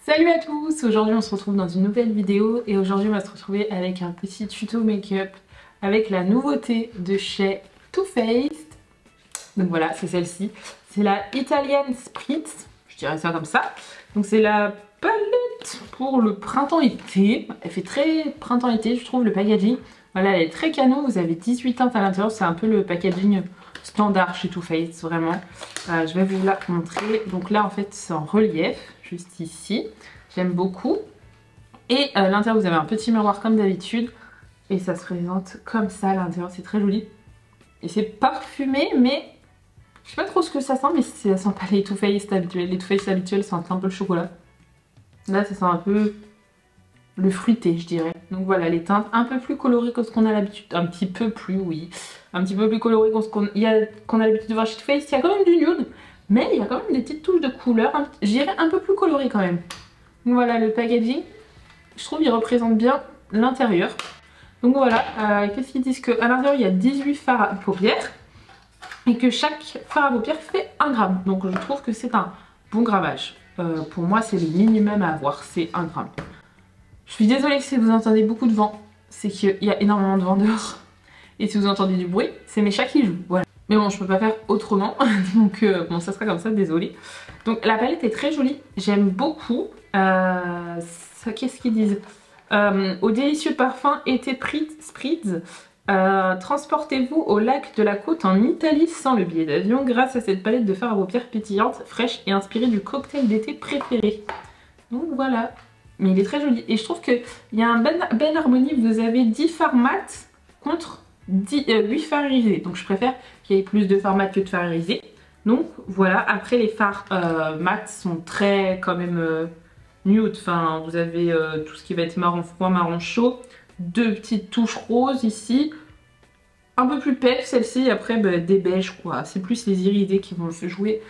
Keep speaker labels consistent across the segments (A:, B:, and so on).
A: Salut à tous, aujourd'hui on se retrouve dans une nouvelle vidéo et aujourd'hui on va se retrouver avec un petit tuto make-up avec la nouveauté de chez Too Faced. Donc voilà, c'est celle-ci. C'est la Italian Spritz, je dirais ça comme ça. Donc c'est la palette pour le printemps-été. Elle fait très printemps-été, je trouve, le packaging. Voilà, elle est très canon, vous avez 18 teintes à l'intérieur, c'est un peu le packaging standard chez Too Faced, vraiment. Je vais vous la montrer. Donc là en fait c'est en relief, juste ici. J'aime beaucoup. Et à l'intérieur vous avez un petit miroir comme d'habitude. Et ça se présente comme ça à l'intérieur, c'est très joli. Et c'est parfumé, mais je sais pas trop ce que ça sent, mais ça sent pas les Too Faced habituels. Les Too Faced habituels sentent un peu le chocolat. Là ça sent un peu le fruité, je dirais. Donc voilà, les teintes un peu plus colorées que ce qu'on a l'habitude. Un petit peu plus, oui. Un petit peu plus colorées que ce qu'on a l'habitude de voir chez Too Faced. Il y a quand même du nude, mais il y a quand même des petites touches de couleur. Je dirais un peu plus colorées quand même. Donc voilà, le packaging, je trouve il représente bien l'intérieur. Donc voilà, qu'est-ce qu'ils disent? Qu'à l'intérieur il y a 18 fards à paupières et que chaque fard à paupières fait 1 gramme. Donc je trouve que c'est un bon grammage. Pour moi c'est le minimum à avoir, c'est 1 gramme. Je suis désolée si vous entendez beaucoup de vent, c'est qu'il y a énormément de vent dehors. Et si vous entendez du bruit, c'est mes chats qui jouent, voilà. Mais bon, je peux pas faire autrement, donc bon, ça sera comme ça, désolée. Donc la palette est très jolie, j'aime beaucoup. Qu'est-ce qu'ils disent? Au délicieux parfum été Spritz, transportez-vous au lac de la côte en Italie sans le billet d'avion grâce à cette palette de fard à paupières pétillante, fraîche et inspirée du cocktail d'été préféré. Donc voilà. Mais il est très joli. Et je trouve qu'il y a une belle harmonie. Vous avez 10 fards mat contre 8 fards irisés. Donc je préfère qu'il y ait plus de fards mat que de fards irisés. Donc voilà. Après les fards mat sont très quand même nude. Enfin vous avez tout ce qui va être marron froid, marron chaud. 2 petites touches roses ici. Un peu plus pep celle-ci. Après bah, des beiges quoi. C'est plus les irisés qui vont se jouer.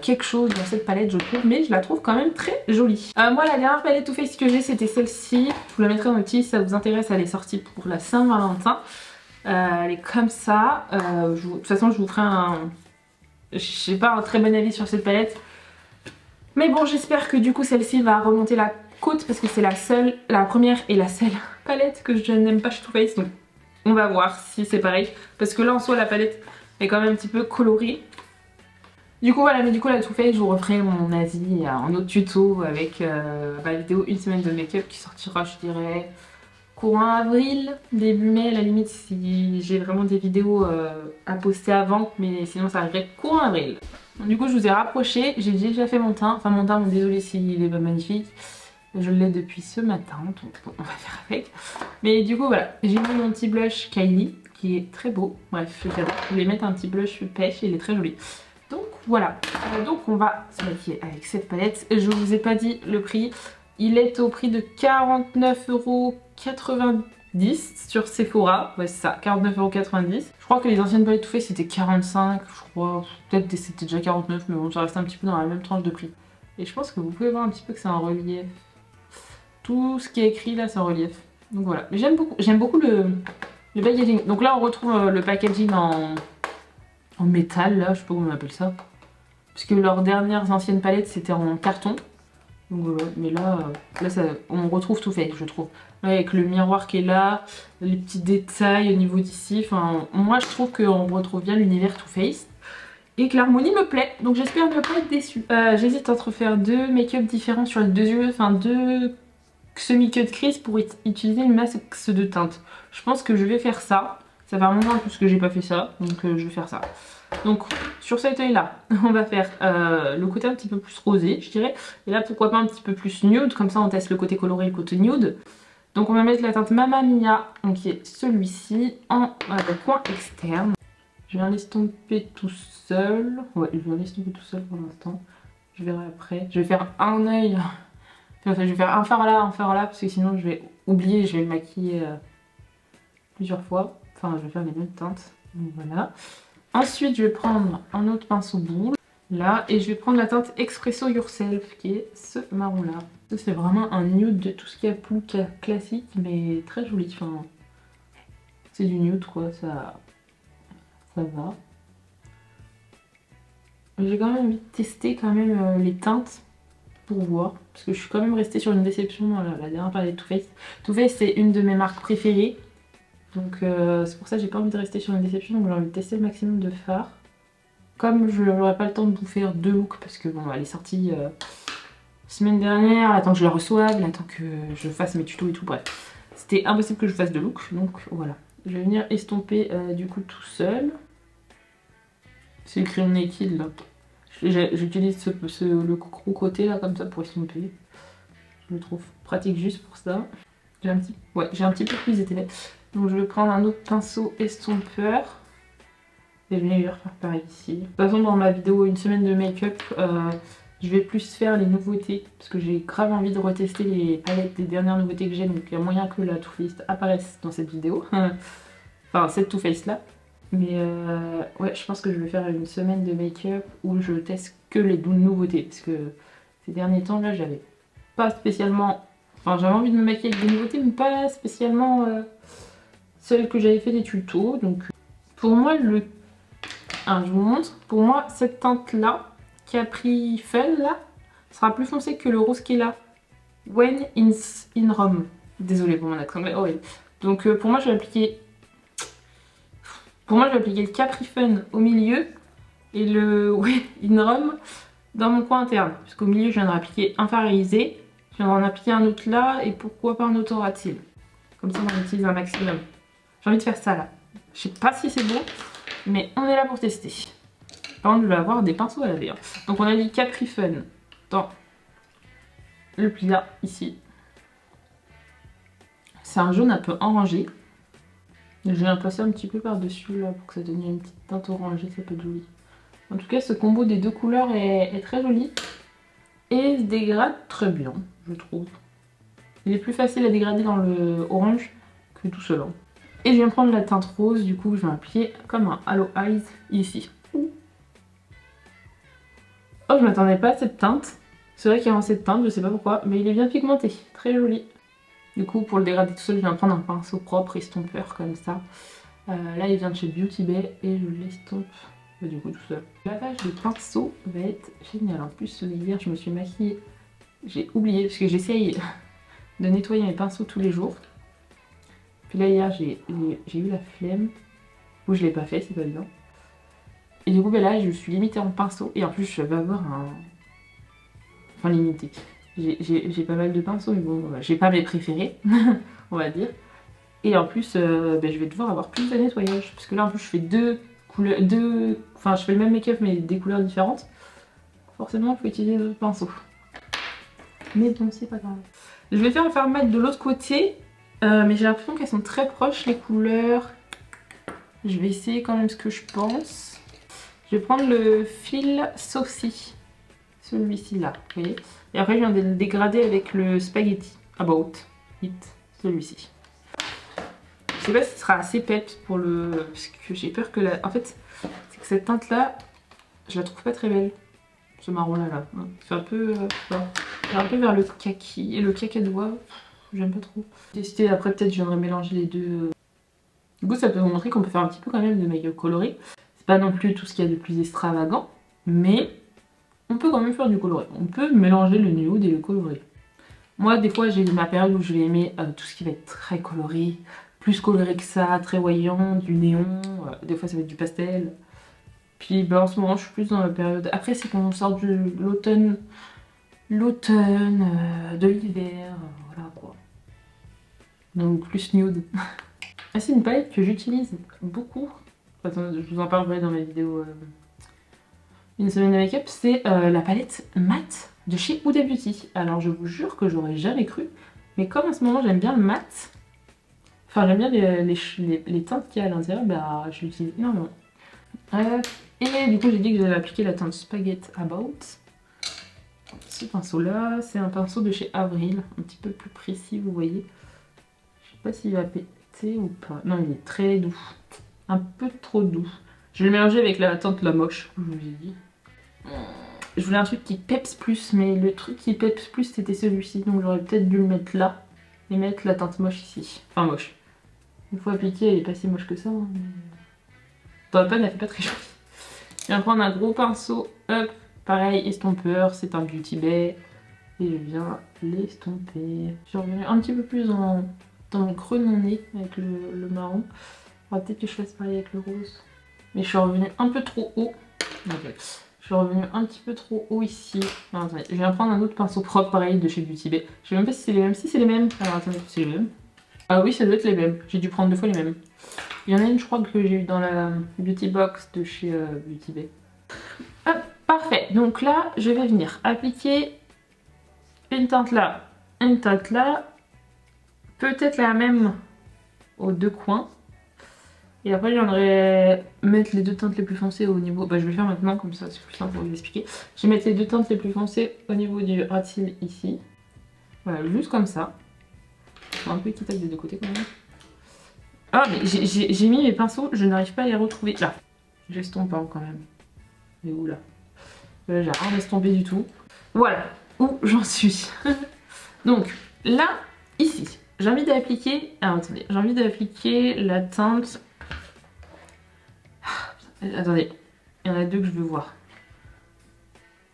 A: Quelque chose dans cette palette je trouve, mais je la trouve quand même très jolie. Moi la dernière palette Too Faced que j'ai c'était celle-ci, je vous la mettrai dans le petit si ça vous intéresse, elle est sortie pour la Saint-Valentin. Elle est comme ça, de toute façon je vous ferai j'ai pas un très bon avis sur cette palette, mais bon j'espère que du coup celle-ci va remonter la côte parce que c'est la première et la seule palette que je n'aime pas chez Too Faced, donc on va voir si c'est pareil, parce que là en soi la palette est quand même un petit peu colorée. Du coup voilà, mais du coup la Too Faced, je vous referai mon avis en autre tuto avec la vidéo 1 semaine de make-up qui sortira je dirais courant avril, début mai à la limite si j'ai vraiment des vidéos à poster avant, mais sinon ça arriverait courant avril. Donc, du coup je vous ai rapproché, j'ai déjà fait mon teint, enfin mon teint, bon, désolé s'il est pas magnifique, je l'ai depuis ce matin, donc bon, on va faire avec. Mais du coup voilà, j'ai mis mon petit blush Kylie qui est très beau, bref j'adore, je voulais mettre un petit blush pêche, il est très joli. Donc voilà, donc on va se maquiller avec cette palette. Je vous ai pas dit le prix, il est au prix de 49,90 € sur Sephora. Ouais c'est ça, 49,90 €. Je crois que les anciennes palettes Too Faced c'était 45, je crois, peut-être c'était déjà 49, mais bon ça reste un petit peu dans la même tranche de prix. Et je pense que vous pouvez voir un petit peu que c'est en relief. Tout ce qui est écrit là c'est en relief. Donc voilà, j'aime beaucoup le packaging. Donc là on retrouve le packaging en métal là, je sais pas comment on appelle ça. Parce que leurs dernières anciennes palettes c'était en carton. Donc, mais là ça, on retrouve Too Faced je trouve. Ouais, avec le miroir qui est là, les petits détails au niveau d'ici. Enfin, moi je trouve qu'on retrouve bien l'univers Too Faced. Et que l'harmonie me plaît. Donc j'espère ne pas être déçue. J'hésite entre faire 2 make-up différents sur les 2 yeux. Enfin 2 semi-cut crease pour utiliser une masse de teinte. Je pense que je vais faire ça. Ça fait un moment plus que j'ai pas fait ça, donc je vais faire ça. Donc sur cet œil là, on va faire le côté un petit peu plus rosé, je dirais. Et là pourquoi pas un petit peu plus nude, comme ça on teste le côté coloré et le côté nude. Donc on va mettre la teinte Mamma Mia, donc qui est celui-ci, en coin externe. Je viens l'estomper tout seul. Ouais, je viens l'estomper tout seul pour l'instant. Je verrai après. Je vais faire un œil. Enfin, je vais faire un fard là, parce que sinon je vais oublier, je vais le maquiller plusieurs fois. Enfin, je vais faire les mêmes teintes. Donc voilà. Ensuite, je vais prendre un autre pinceau boule, là, et je vais prendre la teinte Expresso Yourself, qui est ce marron là. Ça, c'est vraiment un nude de tout ce qu'il y a plus classique, mais très joli. Enfin, c'est du nude quoi, ça va. J'ai quand même envie de tester quand même les teintes. pour voir. Parce que je suis quand même restée sur une déception dans la dernière palette Too Faced. Too Faced c'est une de mes marques préférées. Donc c'est pour ça que j'ai pas envie de rester sur une déception. Donc j'ai envie de tester le maximum de fards. Comme je n'aurai pas le temps de vous faire 2 looks parce que bon, elle est sortie semaine dernière, elle attend que je la reçoive, elle attend que je fasse mes tutos et tout, bref. C'était impossible que je fasse 2 looks, donc voilà. Je vais venir estomper du coup tout seul. C'est le crayon Naked là. J'utilise le gros côté là comme ça pour estomper. Je le trouve pratique juste pour ça. J'ai un petit peu plus épais. Donc je vais prendre un autre pinceau estompeur. Et je vais venir faire pareil ici. De toute façon dans ma vidéo une semaine de make-up, je vais plus faire les nouveautés. Parce que j'ai grave envie de retester les palettes des dernières nouveautés que j'ai. Donc il y a moyen que la Too Faced apparaisse dans cette vidéo. Enfin cette Too Faced là. Mais ouais, je pense que je vais faire une semaine de make-up où je teste que les nouveautés. Parce que ces derniers temps là, j'avais pas spécialement... Enfin, j'avais envie de me maquiller avec des nouveautés, mais pas spécialement celles que j'avais fait des tutos. Donc pour moi, je vous montre. Pour moi, cette teinte là, Capri Fun là, sera plus foncée que le rose qui est là. When in Rome. Désolée pour mon accent anglais. Oh, oui. Donc pour moi, je vais appliquer... le Capri Fun au milieu et le When in Rome dans mon coin interne. Parce qu'au milieu, je viens de appliquer un fard irisé. Je viens d'en appliquer un autre là et pourquoi pas un autre aura-t-il. Comme ça, on en utilise un maximum. J'ai envie de faire ça là. Je sais pas si c'est bon, mais on est là pour tester. Par contre, je vais avoir des pinceaux à laver. Hein. Donc, on a dit Capri Fun dans le pli là, ici. C'est un jaune un peu orangé. Je viens passer un petit peu par-dessus là pour que ça donne une petite teinte orangée, ça peut être joli. En tout cas, ce combo des deux couleurs est très joli. Et se dégrade très bien, je trouve. Il est plus facile à dégrader dans le orange que tout seul. Et je viens prendre la teinte rose, du coup je vais appliquer comme un Halo Eyes ici. Oh, je m'attendais pas à cette teinte. C'est vrai qu'il y a cette teinte, je sais pas pourquoi, mais il est bien pigmenté, très joli. Du coup pour le dégrader tout seul, je viens prendre un pinceau propre estompeur comme ça. Là il vient de chez Beauty Bay et je l'estompe du coup tout seul. Le lavage de pinceau va être génial. En plus hier je me suis maquillée, j'ai oublié parce que j'essaye de nettoyer mes pinceaux tous les jours. Puis là hier j'ai eu la flemme, ou je l'ai pas fait, c'est pas bien. Et du coup ben là je suis limitée en pinceau et en plus je vais avoir un... Enfin limité. J'ai pas mal de pinceaux mais bon j'ai pas mes préférés on va dire. Et en plus ben, je vais devoir avoir plus de nettoyage parce que là en plus je fais enfin je fais le même make-up mais des couleurs différentes. Forcément il faut utiliser d'autres pinceaux. Mais bon c'est pas grave. Je vais faire un fard mat de l'autre côté. Mais j'ai l'impression qu'elles sont très proches les couleurs. Je vais essayer quand même ce que je pense. Je vais prendre le fil Saucy. Celui-ci là, vous voyez. Et après je viens de le dégrader avec le Spaghetti About It. Celui-ci. Je sais pas si ce sera assez peps pour le... Parce que j'ai peur que la... En fait, c'est que cette teinte là, je la trouve pas très belle. Ce marron là. C'est un peu... un peu vers le kaki. Et le cacadois, j'aime pas trop. Tester, après peut-être je viendrai mélanger les deux. Du coup ça peut vous montrer qu'on peut faire un petit peu quand même de make-up coloré. C'est pas non plus tout ce qu'il y a de plus extravagant. Mais on peut quand même faire du coloré. On peut mélanger le nude et le coloré. Moi des fois j'ai ma période où je vais aimer tout ce qui va être très coloré. Plus coloré que ça, très voyant, du néon. Des fois ça va être du pastel. Puis ben, en ce moment je suis plus dans la période... Après c'est qu'on sort de l'automne. De l'hiver, voilà quoi. Donc plus nude. Ah, c'est une palette que j'utilise beaucoup. Attends, je vous en parlerai dans ma vidéo une semaine de make-up. C'est la palette mat de chez Huda Beauty. Alors je vous jure que j'aurais jamais cru. Mais comme en ce moment j'aime bien le mat, enfin j'aime bien les teintes qu'il y a à l'intérieur, bah je l'utilise énormément. Et du coup j'ai dit que j'allais appliquer la teinte Spaghetti About. Ce pinceau là, c'est un pinceau de chez Avril, un petit peu plus précis vous voyez. Je sais pas s'il va péter ou pas. Non il est très doux, un peu trop doux. Je vais le mélanger avec la teinte La Moche, je vous ai dit. Je voulais un truc qui peps plus, mais le truc qui peps plus c'était celui-ci. Donc j'aurais peut-être dû le mettre là et mettre la teinte moche ici. Enfin moche. Une fois appliquée elle est pas si moche que ça. Hein, mais... Dans la panne elle fait pas très jolie. Je viens prendre un gros pinceau, hop. Pareil, estompeur, c'est un Beauty Bay. Et je viens l'estomper. Je suis revenue un petit peu plus dans le creux de mon nez avec le marron. Peut-être que je fasse pareil avec le rose. Mais je suis revenue un peu trop haut. Okay. Je suis revenue un petit peu trop haut ici. Alors, attendez, je viens prendre un autre pinceau propre pareil de chez Beauty Bay. Je sais même pas si c'est les mêmes. Si c'est les mêmes. Alors attendez, c'est les mêmes. Ah oui, ça doit être les mêmes. J'ai dû prendre 2 fois les mêmes. Il y en a une, je crois, que j'ai eu dans la Beauty Box de chez Beauty Bay. Hop, parfait. Donc là, je vais venir appliquer une teinte là, une teinte là. Peut-être la même aux 2 coins. Et après, j'aimerais mettre les 2 teintes les plus foncées au niveau... Bah, je vais le faire maintenant, comme ça, c'est plus simple pour vous expliquer. Je vais mettre les 2 teintes les plus foncées au niveau du ras de cils ici. Voilà, juste comme ça. Un peu équitable des 2 côtés quand même. Ah, mais j'ai mis mes pinceaux, je n'arrive pas à les retrouver. Là, j'estompe quand même. Mais où là? J'ai rien estompé du tout. Voilà, où j'en suis. Donc, là, ici, j'ai envie d'appliquer... Alors, attendez, j'ai envie d'appliquer la teinte... Attendez, il y en a 2 que je veux voir.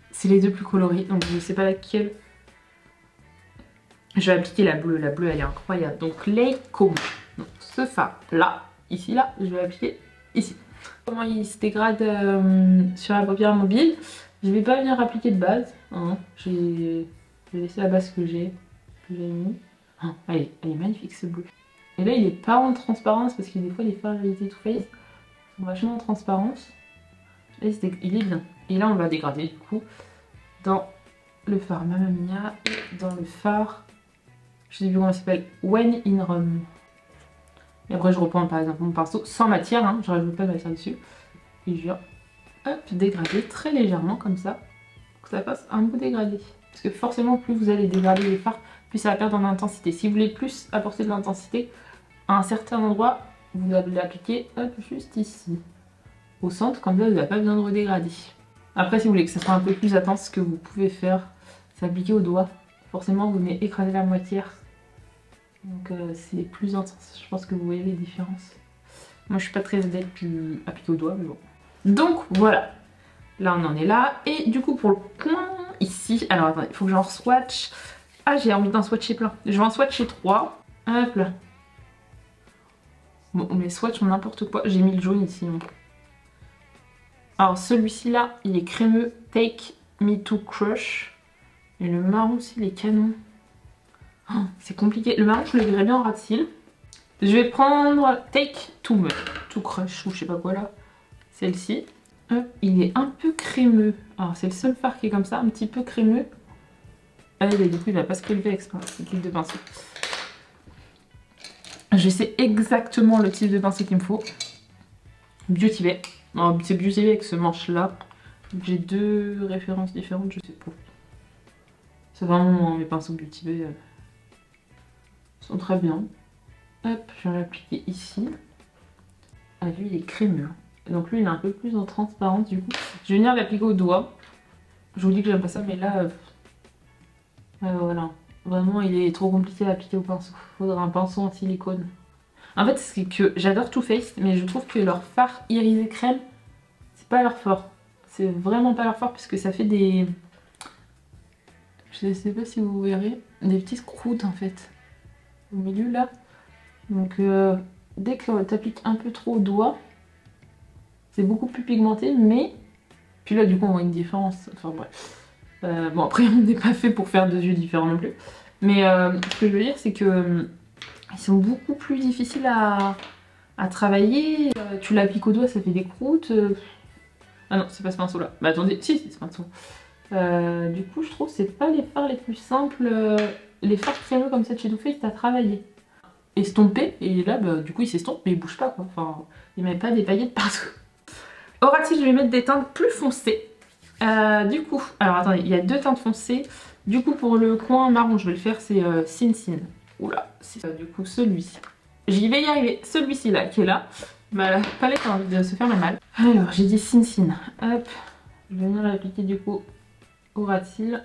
A: C'est les 2 plus colorés, donc je ne sais pas laquelle. Je vais appliquer la bleue elle est incroyable. Donc Lake Como. Donc ce fard là, ici là, je vais appliquer ici. Comment il se dégrade sur la paupière mobile. Je vais pas venir appliquer de base. Hein. Je vais laisser la base que j'ai mis. Oh, elle est magnifique ce bleu. Et là il est pas en transparence parce que des fois les fards réalisés Too Faced sont vachement en transparence. Là, il est bien. Et là on va dégrader du coup dans le fard Mamma Mia et dans le fard, je sais plus comment ça s'appelle, When in Rome. Et après je reprends par exemple mon pinceau sans matière, hein, je rajoute pas de matière dessus. Et je viens hop, dégrader très légèrement comme ça, pour que ça fasse un beau dégradé. Parce que forcément plus vous allez dégrader les fards, plus ça va perdre en intensité. Si vous voulez plus apporter de l'intensité, à un certain endroit, vous allez l'appliquer hop, juste ici. Au centre, comme ça vous n'avez pas besoin de redégrader. Après si vous voulez que ça soit un peu plus intense, ce que vous pouvez faire, c'est appliquer au doigt. Forcément vous venez écraser la moitié. Donc c'est plus intense. Je pense que vous voyez les différences. Moi je suis pas très adepte du appliquer au doigt, mais bon. Donc voilà. Là on en est là. Et du coup pour le point ici, alors attendez, il faut que j'en swatch. Ah j'ai envie d'en swatcher plein. Je vais en swatcher 3. Hop là. Bon mes swatchs ont n'importe quoi. J'ai mis le jaune ici. Donc. Alors celui-ci là, il est crémeux. Take Me To Crush. Et le marron aussi, il est canon. Oh, c'est compliqué. Le marron, je le verrais bien en ras de cils. Je vais prendre Take To Crush ou je sais pas quoi là. Celle-ci. Il est un peu crémeux. Alors c'est le seul fard qui est comme ça, un petit peu crémeux. Et du coup, il va pas se prélever avec ce type de pinceau. Je sais exactement le type de pinceau qu'il me faut. Beauty Bay. C'est Beauty Bay avec ce manche-là. J'ai 2 références différentes, je sais pas. C'est vraiment mes pinceaux Beauty Bay sont très bien. Hop, je vais l'appliquer ici. Ah, lui, il est crémeux. Donc lui, il est un peu plus en transparence du coup. Je vais venir l'appliquer au doigt. Je vous dis que j'aime pas ça, mais là... voilà. Vraiment, il est trop compliqué à appliquer au pinceau. Faudra un pinceau en silicone. En fait, c'est que j'adore Too Faced, mais je trouve que leur fard irisé crème, c'est pas leur fort. C'est vraiment pas leur fort parce que ça fait des... Je sais pas si vous verrez, des petites croûtes en fait. Au milieu là. Donc dès que tu appliques un peu trop au doigt, c'est beaucoup plus pigmenté, mais... Puis là du coup on voit une différence. Enfin bref. Bon après on n'est pas fait pour faire 2 yeux différents non plus. Mais ce que je veux dire c'est que ils sont beaucoup plus difficiles à travailler. Tu l'appliques au doigt, ça fait des croûtes. Ah non, c'est pas ce pinceau là. Mais attendez, si c'est ce pinceau. Du coup je trouve que c'est pas les fards les plus simples. Les fards crémeux comme ça de chez Too Faced à travailler. Estompé, et là bah, du coup il s'estompe mais il bouge pas quoi. Enfin, il met pas des paillettes partout. Au ras de cils, je vais mettre des teintes plus foncées. Du coup, alors attendez, il y a 2 teintes foncées. Du coup pour le coin marron, je vais le faire, c'est Sin Sin. Oula, c'est du coup celui-ci. J'y vais y arriver, celui-ci là qui est là. Ma palette a envie de se faire le mal. Alors j'ai dit Sin Sin. Hop, je vais venir l'appliquer du coup au ras de cils.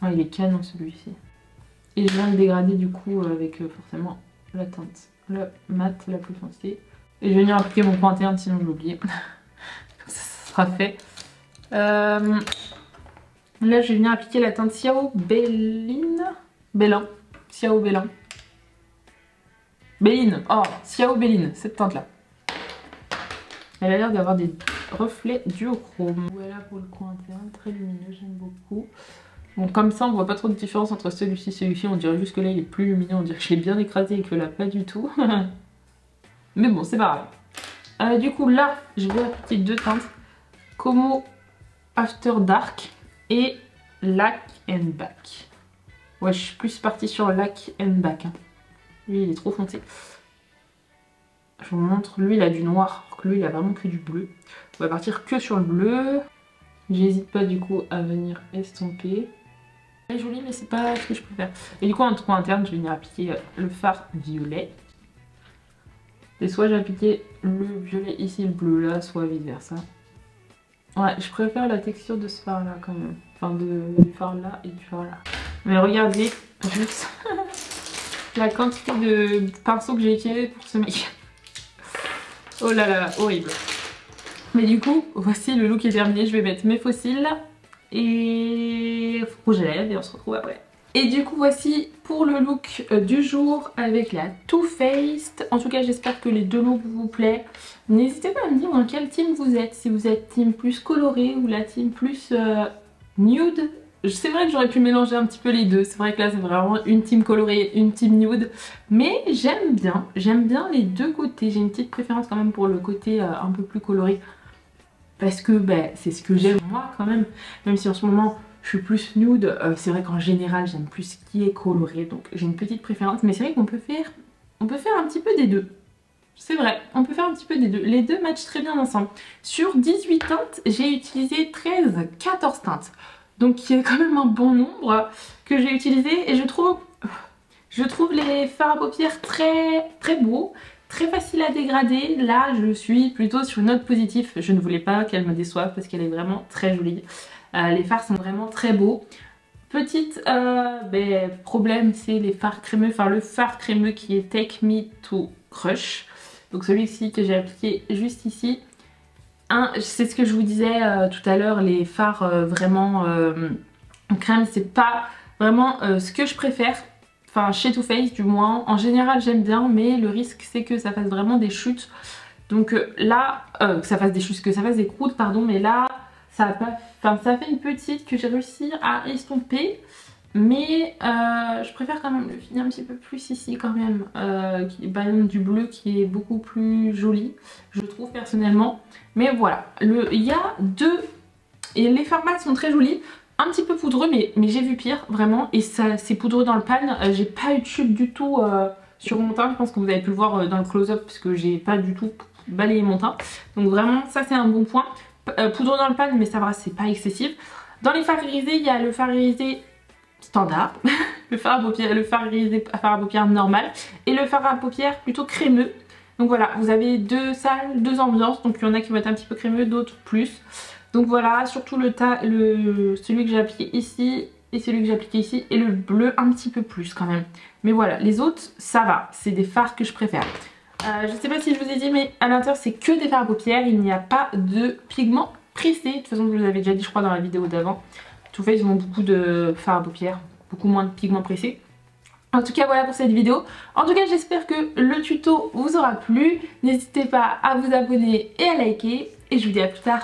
A: Oh, il est canon celui-ci. Et je viens le dégrader du coup avec forcément la teinte, la mat la plus foncée. Et je vais venir appliquer mon point interne sinon je l'oublie. Ça sera fait. Là, je vais venir appliquer la teinte Xiao Bellin. Xiao Bellin. Belline. Oh, Xiao Belline, cette teinte-là. Elle a l'air d'avoir des reflets duochrome. Voilà pour le coin interne, très lumineux, j'aime beaucoup. Bon, comme ça, on voit pas trop de différence entre celui-ci et celui-ci. On dirait juste que là, il est plus lumineux. On dirait que je l'ai bien écrasé et que là, pas du tout. Mais bon, c'est pas grave. Du coup, là, je vais appliquer deux teintes. Como After Dark et Lack and Back. Ouais, je suis plus partie sur Lack and Back. Hein. Lui, il est trop foncé. Je vous montre. Lui, il a du noir. Alors que lui, il a vraiment que du bleu. On va partir que sur le bleu. J'hésite pas du coup à venir estomper. Elle est jolie, mais c'est pas ce que je préfère. Et du coup, en trou interne, je vais venir appliquer le fard violet. Et soit j'ai appliqué le violet ici, le bleu là, soit vice versa. Ouais, je préfère la texture de ce fard là quand même. Enfin, du fard là et du fard là. Mais regardez juste la quantité de pinceaux que j'ai utilisé pour ce make. Oh là là, horrible. Mais du coup, voici le look est terminé. Je vais mettre mes faux cils et rouge à lèvres et on se retrouve après. Et du coup, voici pour le look du jour avec la Too Faced. En tout cas, j'espère que les deux looks vous plaisent. N'hésitez pas à me dire dans quel team vous êtes. Si vous êtes team plus coloré ou la team plus nude. C'est vrai que j'aurais pu mélanger un petit peu les deux. C'est vrai que là, c'est vraiment une team colorée, une team nude. Mais j'aime bien les deux côtés. J'ai une petite préférence quand même pour le côté un peu plus coloré. Parce que c'est ce que j'aime moi quand même. Même si en ce moment je suis plus nude, c'est vrai qu'en général j'aime plus ce qui est coloré. Donc j'ai une petite préférence. Mais c'est vrai qu'on peut faire un petit peu des deux. C'est vrai, on peut faire un petit peu des deux. Les deux matchent très bien ensemble. Sur 18 teintes, j'ai utilisé 14 teintes. Donc il y a quand même un bon nombre que j'ai utilisé. Et je trouve les fards à paupières très beaux. Très facile à dégrader. Là, je suis plutôt sur une note positive. Je ne voulais pas qu'elle me déçoive parce qu'elle est vraiment très jolie. Les fards sont vraiment très beaux. Petite problème, c'est les fards crémeux. Enfin, le fard crémeux qui est Take Me to Crush. Donc celui-ci que j'ai appliqué juste ici. C'est ce que je vous disais tout à l'heure. Les fards vraiment en crème, c'est pas vraiment ce que je préfère. Enfin, chez Too Faced du moins. En général, j'aime bien, mais le risque, c'est que ça fasse vraiment des chutes. Donc là, que ça fasse des croûtes, pardon. Mais là, ça fait une petite que j'ai réussi à estomper. Mais je préfère quand même le finir un petit peu plus ici quand même. Par exemple, du bleu qui est beaucoup plus joli, je trouve personnellement. Mais voilà, il y a deux... Et les fards mat sont très jolis. Un petit peu poudreux, mais j'ai vu pire, vraiment. Et ça, c'est poudreux dans le pan. J'ai pas eu de chute du tout sur mon teint. Je pense que vous avez pu le voir dans le close-up, parce que j'ai pas du tout balayé mon teint. Donc vraiment, ça c'est un bon point. Poudreux dans le pan, mais ça va, c'est pas excessif. Dans les fards irisés, il y a le fard irisé standard, le fard irisé fard à paupières normal, et le fard à paupières plutôt crémeux. Donc voilà, vous avez deux salles, deux ambiances. Donc il y en a qui vont être un petit peu crémeux, d'autres plus. Donc voilà, surtout celui que j'ai appliqué ici et celui que j'ai appliqué ici et le bleu un petit peu plus quand même. Mais voilà, les autres, ça va. C'est des fards que je préfère. Je sais pas si je vous ai dit, mais à l'intérieur, c'est que des fards à paupières. Il n'y a pas de pigments pressés. De toute façon, je vous l'avais déjà dit, je crois, dans la vidéo d'avant. Too Faced, ils ont beaucoup de fards à paupières, beaucoup moins de pigments pressés. En tout cas, voilà pour cette vidéo. En tout cas, j'espère que le tuto vous aura plu. N'hésitez pas à vous abonner et à liker. Et je vous dis à plus tard.